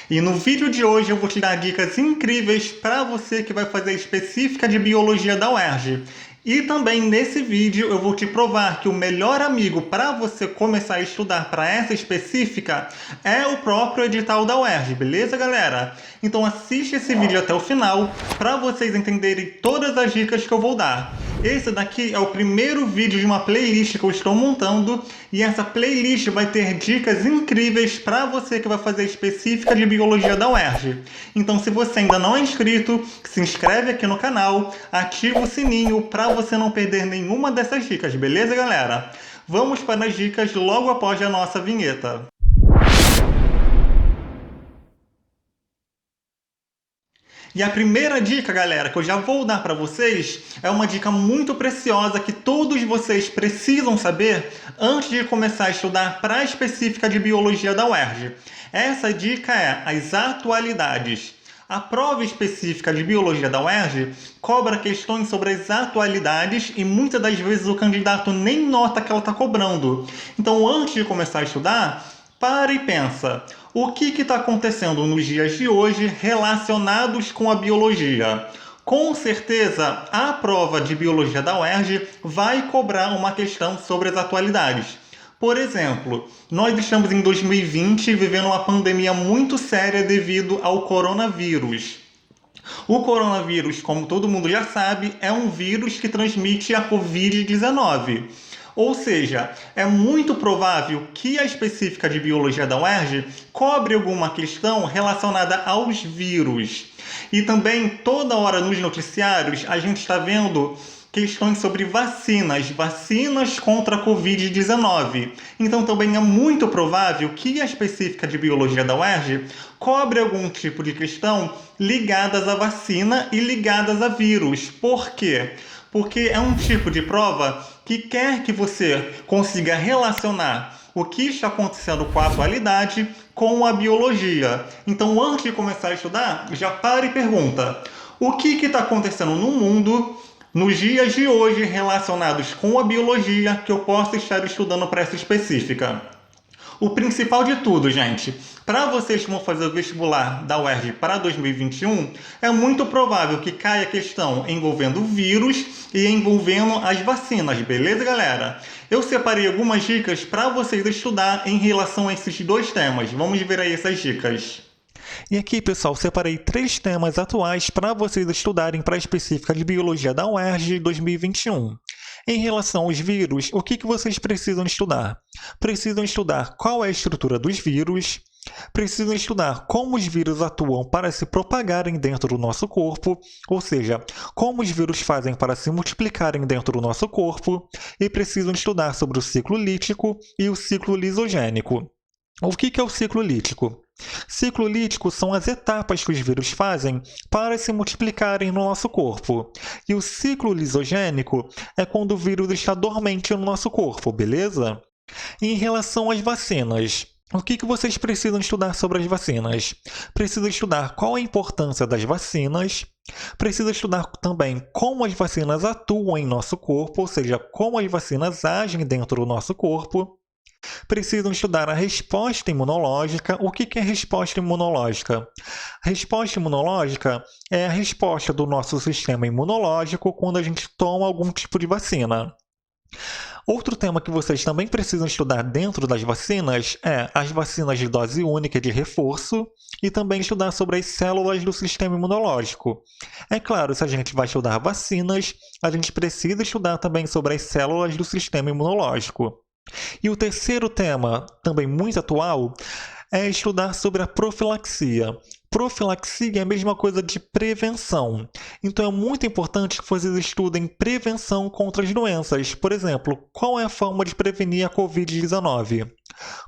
E no vídeo de hoje eu vou te dar dicas incríveis para você que vai fazer específica de biologia da UERJ. E também nesse vídeo eu vou te provar que o melhor amigo para você começar a estudar para essa específica é o próprio edital da UERJ, beleza, galera? Então assiste esse vídeo até o final para vocês entenderem todas as dicas que eu vou dar. Esse daqui é o primeiro vídeo de uma playlist que eu estou montando e essa playlist vai ter dicas incríveis para você que vai fazer específica de biologia da UERJ. Então se você ainda não é inscrito, se inscreve aqui no canal, ativa o sininho para você não perder nenhuma dessas dicas, beleza, galera? Vamos para as dicas logo após a nossa vinheta. E a primeira dica, galera, que eu já vou dar para vocês é uma dica muito preciosa que todos vocês precisam saber antes de começar a estudar para a específica de biologia da UERJ. Essa dica é as atualidades. A prova específica de biologia da UERJ cobra questões sobre as atualidades e muitas das vezes o candidato nem nota que ela está cobrando. Então, antes de começar a estudar, para e pensa, o que está acontecendo nos dias de hoje relacionados com a biologia? Com certeza, a prova de biologia da UERJ vai cobrar uma questão sobre as atualidades. Por exemplo, nós estamos em 2020 vivendo uma pandemia muito séria devido ao coronavírus. O coronavírus, como todo mundo já sabe, é um vírus que transmite a Covid-19. Ou seja, é muito provável que a específica de biologia da UERJ cobre alguma questão relacionada aos vírus. E também, toda hora nos noticiários, a gente está vendo questões sobre vacinas contra a Covid-19. Então também é muito provável que a específica de biologia da UERJ cobre algum tipo de questão ligadas à vacina e ligadas a vírus. Por quê? Porque é um tipo de prova que quer que você consiga relacionar o que está acontecendo com a atualidade com a biologia. Então, antes de começar a estudar, já para e pergunta: o que está acontecendo no mundo nos dias de hoje relacionados com a biologia que eu posso estar estudando para essa específica? O principal de tudo, gente, para vocês que vão fazer o vestibular da UERJ para 2021, é muito provável que caia questão envolvendo vírus e envolvendo as vacinas, beleza, galera? Eu separei algumas dicas para vocês estudar em relação a esses dois temas. Vamos ver aí essas dicas. E aqui, pessoal, separei 3 temas atuais para vocês estudarem para a específica de biologia da UERJ 2021. Em relação aos vírus, o que vocês precisam estudar? Precisam estudar qual é a estrutura dos vírus, precisam estudar como os vírus atuam para se propagarem dentro do nosso corpo, ou seja, como os vírus fazem para se multiplicarem dentro do nosso corpo, e precisam estudar sobre o ciclo lítico e o ciclo lisogênico. O que é o ciclo lítico? Ciclo lítico são as etapas que os vírus fazem para se multiplicarem no nosso corpo. E o ciclo lisogênico é quando o vírus está dormente no nosso corpo, beleza? E em relação às vacinas, o que vocês precisam estudar sobre as vacinas? Precisam estudar qual a importância das vacinas, precisa estudar também como as vacinas atuam em nosso corpo, ou seja, como as vacinas agem dentro do nosso corpo. Precisam estudar a resposta imunológica. O que é resposta imunológica? A resposta imunológica é a resposta do nosso sistema imunológico quando a gente toma algum tipo de vacina. Outro tema que vocês também precisam estudar dentro das vacinas é as vacinas de dose única de reforço e também estudar sobre as células do sistema imunológico. É claro, se a gente vai estudar vacinas, a gente precisa estudar também sobre as células do sistema imunológico. E o terceiro tema, também muito atual, é estudar sobre a profilaxia. Profilaxia é a mesma coisa de prevenção. Então é muito importante que vocês estudem prevenção contra as doenças. Por exemplo, qual é a forma de prevenir a Covid-19?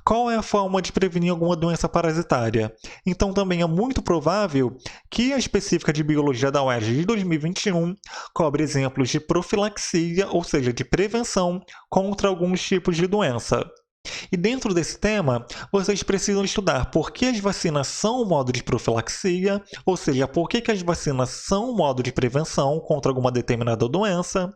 Qual é a forma de prevenir alguma doença parasitária? Então também é muito provável que a específica de biologia da UERJ de 2021 cobre exemplos de profilaxia, ou seja, de prevenção contra alguns tipos de doença. E dentro desse tema, vocês precisam estudar por que as vacinas são um modo de profilaxia, ou seja, por que as vacinas são um modo de prevenção contra alguma determinada doença,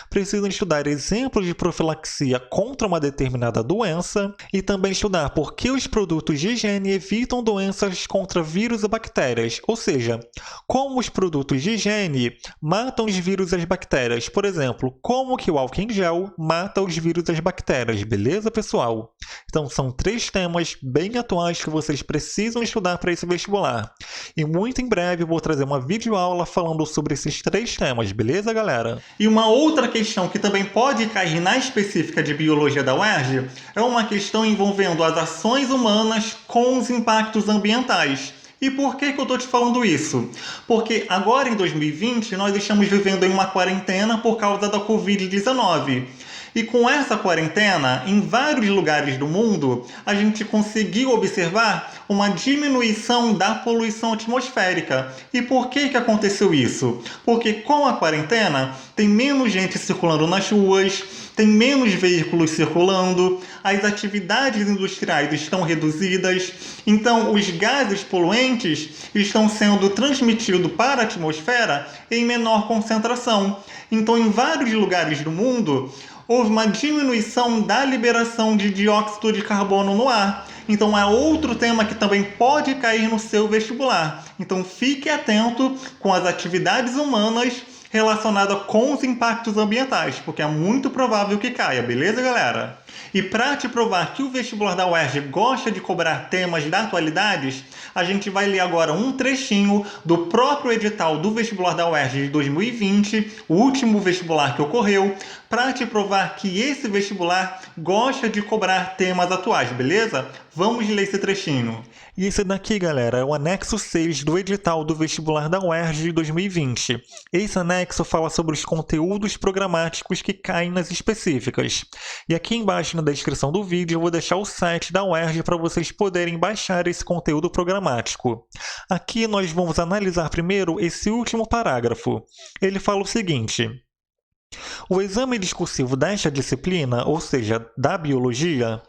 precisam estudar exemplos de profilaxia contra uma determinada doença e também estudar por que os produtos de higiene evitam doenças contra vírus e bactérias, ou seja, como os produtos de higiene matam os vírus e as bactérias. Por exemplo, como que o álcool em gel mata os vírus e as bactérias, beleza, pessoal? Então, são 3 temas bem atuais que vocês precisam estudar para esse vestibular. E muito em breve eu vou trazer uma videoaula falando sobre esses 3 temas, beleza, galera? E uma outra questão que também pode cair na específica de Biologia da UERJ é uma questão envolvendo as ações humanas com os impactos ambientais. E por que eu estou te falando isso? Porque agora em 2020 nós estamos vivendo em uma quarentena por causa da Covid-19. E com essa quarentena, em vários lugares do mundo, a gente conseguiu observar uma diminuição da poluição atmosférica. E por que aconteceu isso? Porque com a quarentena tem menos gente circulando nas ruas, tem menos veículos circulando, as atividades industriais estão reduzidas, então os gases poluentes estão sendo transmitidos para a atmosfera em menor concentração. Então, em vários lugares do mundo, houve uma diminuição da liberação de dióxido de carbono no ar. Então, é outro tema que também pode cair no seu vestibular. Então, fique atento com as atividades humanas relacionadas com os impactos ambientais, porque é muito provável que caia, beleza, galera? E para te provar que o vestibular da UERJ gosta de cobrar temas da atualidades, a gente vai ler agora um trechinho do próprio edital do vestibular da UERJ de 2020, o último vestibular que ocorreu, para te provar que esse vestibular gosta de cobrar temas atuais, beleza? Vamos ler esse trechinho. E esse daqui, galera, é o anexo 6 do edital do vestibular da UERJ de 2020. Esse anexo fala sobre os conteúdos programáticos que caem nas específicas. E aqui embaixo na descrição do vídeo eu vou deixar o site da UERJ para vocês poderem baixar esse conteúdo programático. Aqui nós vamos analisar primeiro esse último parágrafo. Ele fala o seguinte: o exame discursivo desta disciplina, ou seja, da biologia,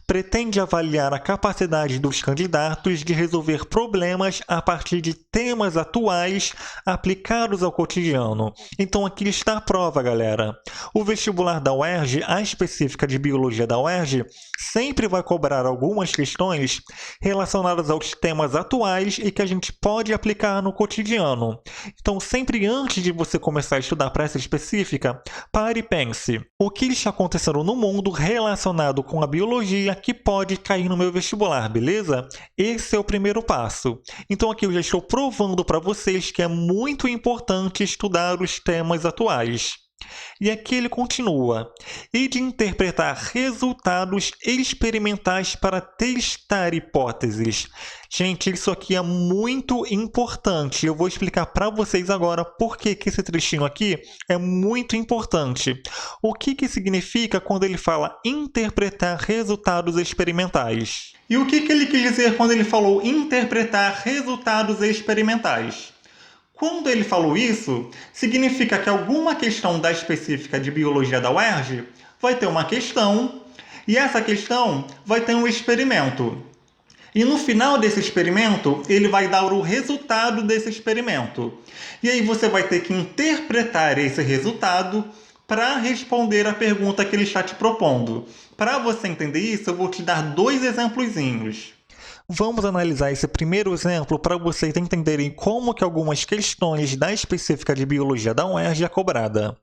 pretende avaliar a capacidade dos candidatos de resolver problemas a partir de temas atuais aplicados ao cotidiano. Então aqui está a prova, galera. O vestibular da UERJ, a específica de Biologia da UERJ, sempre vai cobrar algumas questões relacionadas aos temas atuais e que a gente pode aplicar no cotidiano. Então, sempre antes de você começar a estudar para essa específica, pare e pense: o que está acontecendo no mundo relacionado com a biologia que pode cair no meu vestibular, beleza? Esse é o primeiro passo. Então aqui eu já estou provando para vocês que é muito importante estudar os temas atuais. E aqui ele continua: e de interpretar resultados experimentais para testar hipóteses. Gente, isso aqui é muito importante. Eu vou explicar para vocês agora por que esse trechinho aqui é muito importante. O que significa quando ele fala interpretar resultados experimentais? E o que ele quis dizer quando ele falou interpretar resultados experimentais? Quando ele falou isso, significa que alguma questão da específica de Biologia da UERJ vai ter uma questão, e essa questão vai ter um experimento. E no final desse experimento, ele vai dar o resultado desse experimento. E aí você vai ter que interpretar esse resultado para responder a pergunta que ele está te propondo. Para você entender isso, eu vou te dar 2 exemplozinhos. Vamos analisar esse primeiro exemplo para vocês entenderem como que algumas questões da específica de Biologia da UERJ é cobrada.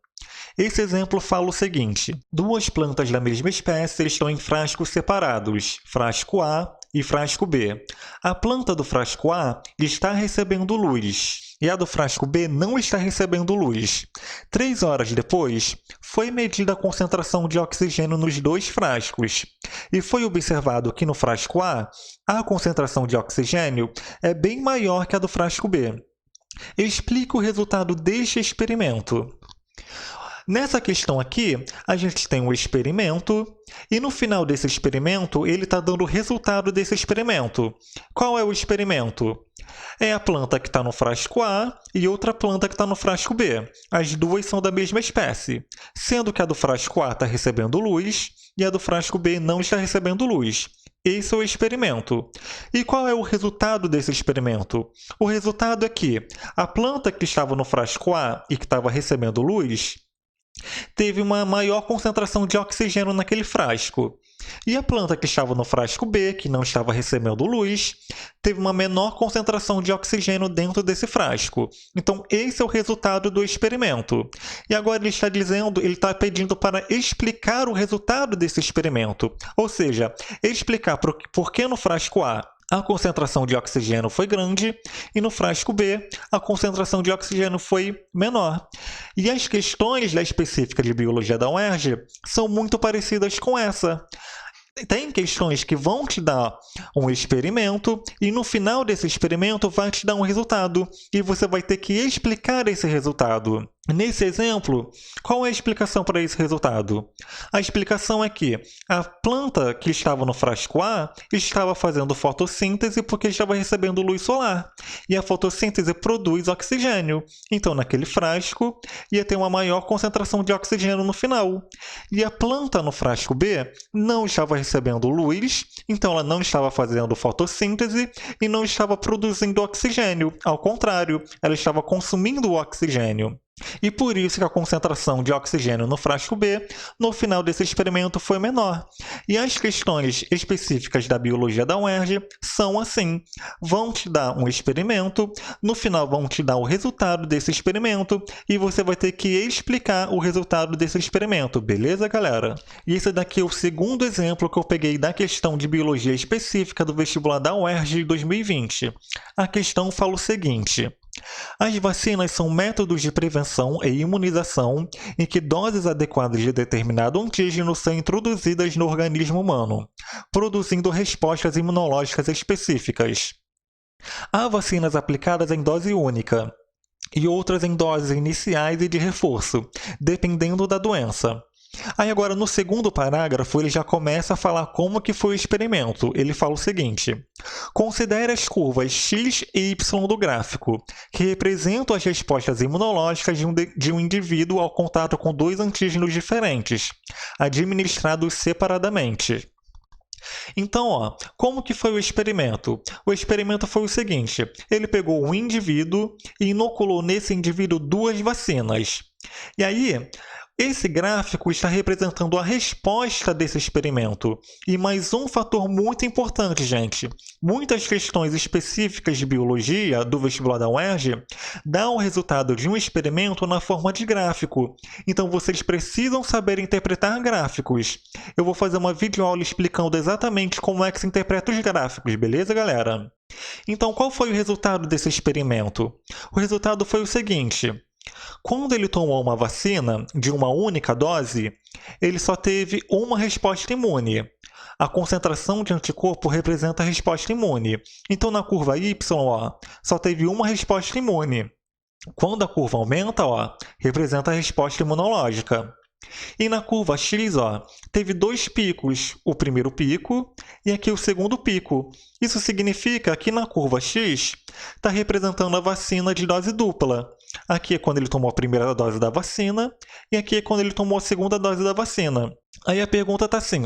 Esse exemplo fala o seguinte: 2 plantas da mesma espécie estão em frascos separados, frasco A e frasco B. A planta do frasco A está recebendo luz e a do frasco B não está recebendo luz. 3 horas depois, foi medida a concentração de oxigênio nos 2 frascos e foi observado que no frasco a concentração de oxigênio é bem maior que a do frasco B. Explique o resultado deste experimento. Nessa questão aqui, a gente tem um experimento e no final desse experimento, ele está dando o resultado desse experimento. Qual é o experimento? É a planta que está no frasco A e outra planta que está no frasco B. As 2 são da mesma espécie, sendo que a do frasco A está recebendo luz e a do frasco B não está recebendo luz. Esse é o experimento. E qual é o resultado desse experimento? O resultado é que a planta que estava no frasco A e que estava recebendo luz teve uma maior concentração de oxigênio naquele frasco. E a planta que estava no frasco B, que não estava recebendo luz, teve uma menor concentração de oxigênio dentro desse frasco. Então, esse é o resultado do experimento. E agora ele está pedindo para explicar o resultado desse experimento. Ou seja, explicar por que no frasco A a concentração de oxigênio foi grande e no frasco B a concentração de oxigênio foi menor. E as questões da específica de biologia da UERJ são muito parecidas com essa. Tem questões que vão te dar um experimento e no final desse experimento vai te dar um resultado e você vai ter que explicar esse resultado. Nesse exemplo, qual é a explicação para esse resultado? A explicação é que a planta que estava no frasco A estava fazendo fotossíntese porque estava recebendo luz solar. E a fotossíntese produz oxigênio. Então, naquele frasco, ia ter uma maior concentração de oxigênio no final. E a planta no frasco B não estava recebendo luz, então ela não estava fazendo fotossíntese e não estava produzindo oxigênio. Ao contrário, ela estava consumindo o oxigênio. E por isso que a concentração de oxigênio no frasco B, no final desse experimento, foi menor. E as questões específicas da biologia da UERJ são assim. Vão te dar um experimento, no final vão te dar o resultado desse experimento e você vai ter que explicar o resultado desse experimento, beleza, galera? E esse daqui é o segundo exemplo que eu peguei da questão de biologia específica do vestibular da UERJ de 2020. A questão fala o seguinte: as vacinas são métodos de prevenção e imunização em que doses adequadas de determinado antígeno são introduzidas no organismo humano, produzindo respostas imunológicas específicas. Há vacinas aplicadas em dose única e outras em doses iniciais e de reforço, dependendo da doença. Aí agora, no segundo parágrafo, ele já começa a falar como que foi o experimento. Ele fala o seguinte: considere as curvas x e y do gráfico, que representam as respostas imunológicas de um indivíduo ao contato com dois antígenos diferentes, administrados separadamente. Então, como que foi o experimento? O experimento foi o seguinte: ele pegou um indivíduo e inoculou nesse indivíduo duas vacinas. E aí, esse gráfico está representando a resposta desse experimento. E mais um fator muito importante, gente. Muitas questões específicas de biologia do vestibular da UERJ dão o resultado de um experimento na forma de gráfico. Então, vocês precisam saber interpretar gráficos. Eu vou fazer uma videoaula explicando exatamente como é que se interpreta os gráficos, beleza, galera? Então, qual foi o resultado desse experimento? O resultado foi o seguinte: quando ele tomou uma vacina de uma única dose, ele só teve uma resposta imune. A concentração de anticorpo representa a resposta imune. Então, na curva Y, só teve uma resposta imune. Quando a curva aumenta, representa a resposta imunológica. E na curva X, teve dois picos, o primeiro pico e aqui o segundo pico. Isso significa que na curva X está representando a vacina de dose dupla. Aqui é quando ele tomou a primeira dose da vacina e aqui é quando ele tomou a segunda dose da vacina. Aí a pergunta está assim,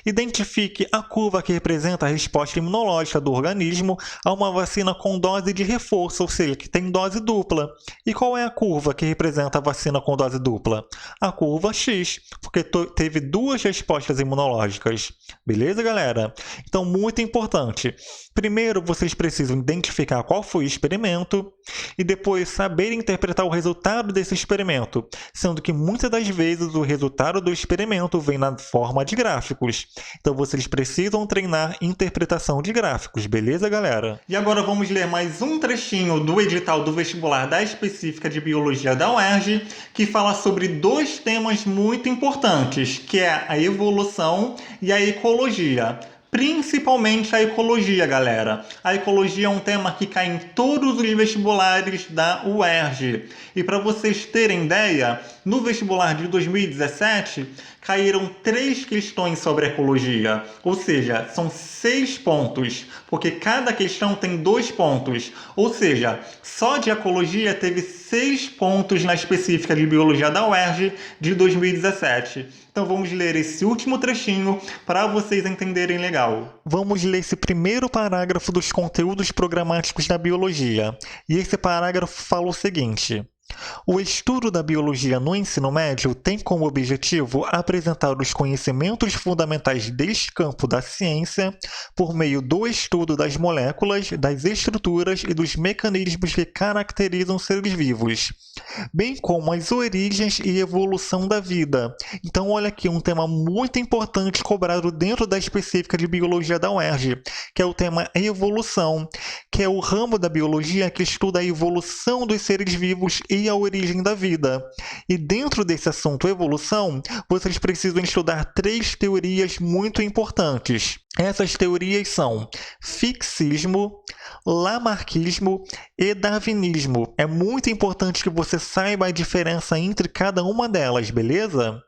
identifique a curva que representa a resposta imunológica do organismo a uma vacina com dose de reforço, ou seja, que tem dose dupla. E qual é a curva que representa a vacina com dose dupla? A curva X, porque teve duas respostas imunológicas. Beleza, galera? Então, muito importante. Primeiro, vocês precisam identificar qual foi o experimento e depois saber interpretar o resultado desse experimento, sendo que muitas das vezes o resultado do experimento vem na forma de gráficos. Então, vocês precisam treinar interpretação de gráficos, beleza, galera? E agora vamos ler mais um trechinho do edital do vestibular da específica de biologia da UERJ, que fala sobre dois temas muito importantes, que é a evolução e a ecologia. Principalmente a ecologia, galera. A ecologia é um tema que cai em todos os vestibulares da UERJ. E para vocês terem ideia, no vestibular de 2017, caíram 3 questões sobre ecologia. Ou seja, são 6 pontos, porque cada questão tem 2 pontos. Ou seja, só de ecologia teve 6 pontos na específica de biologia da UERJ de 2017. Então vamos ler esse último trechinho para vocês entenderem legal. Vamos ler esse primeiro parágrafo dos conteúdos programáticos da biologia. E esse parágrafo fala o seguinte: O estudo da biologia no ensino médio tem como objetivo apresentar os conhecimentos fundamentais deste campo da ciência por meio do estudo das moléculas, das estruturas e dos mecanismos que caracterizam seres vivos, bem como as origens e evolução da vida. Então, olha aqui um tema muito importante cobrado dentro da específica de biologia da UERJ, que é o tema evolução, que é o ramo da biologia que estuda a evolução dos seres vivos e a origem da vida. E dentro desse assunto evolução, vocês precisam estudar 3 teorias muito importantes. Essas teorias são fixismo, lamarckismo e darwinismo. É muito importante que você saiba a diferença entre cada uma delas, beleza?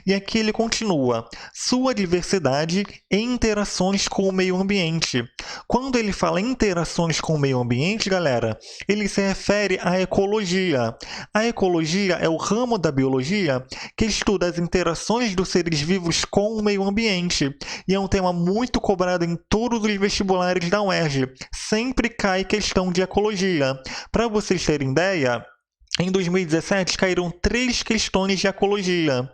E aqui ele continua, sua diversidade e interações com o meio ambiente. Quando ele fala interações com o meio ambiente, galera, ele se refere à ecologia. A ecologia é o ramo da biologia que estuda as interações dos seres vivos com o meio ambiente. E é um tema muito cobrado em todos os vestibulares da UERJ. Sempre cai questão de ecologia. Para vocês terem ideia, em 2017, caíram 3 questões de ecologia.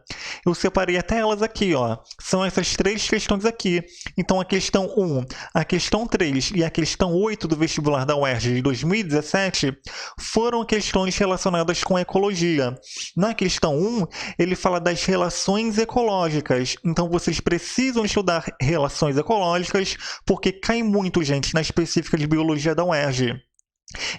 Eu separei até elas aqui, ó. São essas 3 questões aqui. Então, a questão 1, a questão 3 e a questão 8 do vestibular da UERJ de 2017 foram questões relacionadas com ecologia. Na questão 1, ele fala das relações ecológicas. Então, vocês precisam estudar relações ecológicas, porque cai muito, gente, na específica de biologia da UERJ.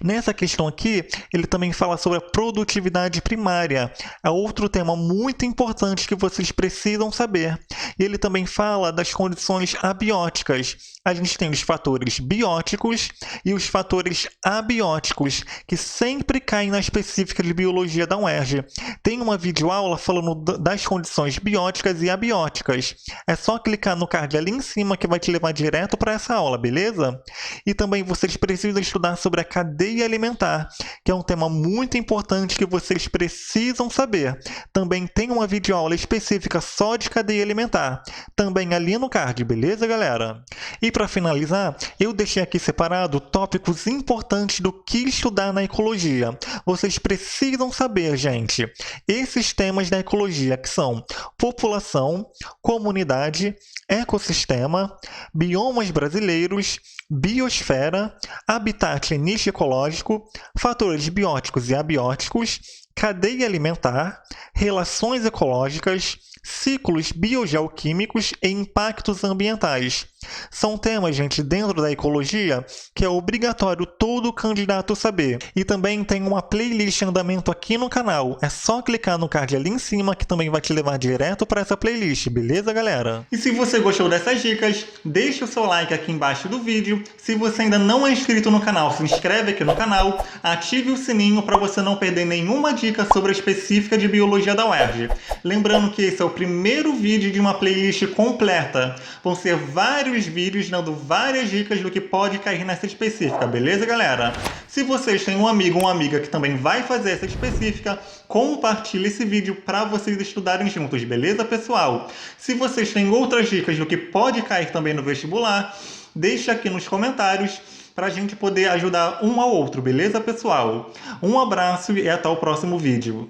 Nessa questão aqui, ele também fala sobre a produtividade primária. É outro tema muito importante que vocês precisam saber. E ele também fala das condições abióticas. A gente tem os fatores bióticos e os fatores abióticos, que sempre caem na específica de biologia da UERJ. Tem uma videoaula falando das condições bióticas e abióticas. É só clicar no card ali em cima que vai te levar direto para essa aula, beleza? E também vocês precisam estudar sobre a cadeia alimentar, que é um tema muito importante que vocês precisam saber. Também tem uma videoaula específica só de cadeia alimentar, também ali no card, beleza, galera? E para finalizar, eu deixei aqui separado tópicos importantes do que estudar na ecologia. Vocês precisam saber, gente, esses temas da ecologia, que são população, comunidade, ecossistema, biomas brasileiros, biosfera, habitat e nicho ecológico, fatores bióticos e abióticos, cadeia alimentar, relações ecológicas, ciclos biogeoquímicos e impactos ambientais. São temas, gente, dentro da ecologia que é obrigatório todo candidato saber. E também tem uma playlist em andamento aqui no canal. É só clicar no card ali em cima que também vai te levar direto para essa playlist, beleza, galera? E se você gostou dessas dicas, deixa o seu like aqui embaixo do vídeo. Se você ainda não é inscrito no canal, se inscreve aqui no canal, ative o sininho para você não perder nenhuma dica sobre a específica de biologia da UERJ. Lembrando que esse é o primeiro vídeo de uma playlist completa. Vão ser vários vídeos dando várias dicas do que pode cair nessa específica, beleza, galera? Se vocês têm um amigo ou uma amiga que também vai fazer essa específica, compartilhe esse vídeo para vocês estudarem juntos, beleza, pessoal? Se vocês têm outras dicas do que pode cair também no vestibular, deixa aqui nos comentários para a gente poder ajudar um ao outro, beleza, pessoal? Um abraço e até o próximo vídeo.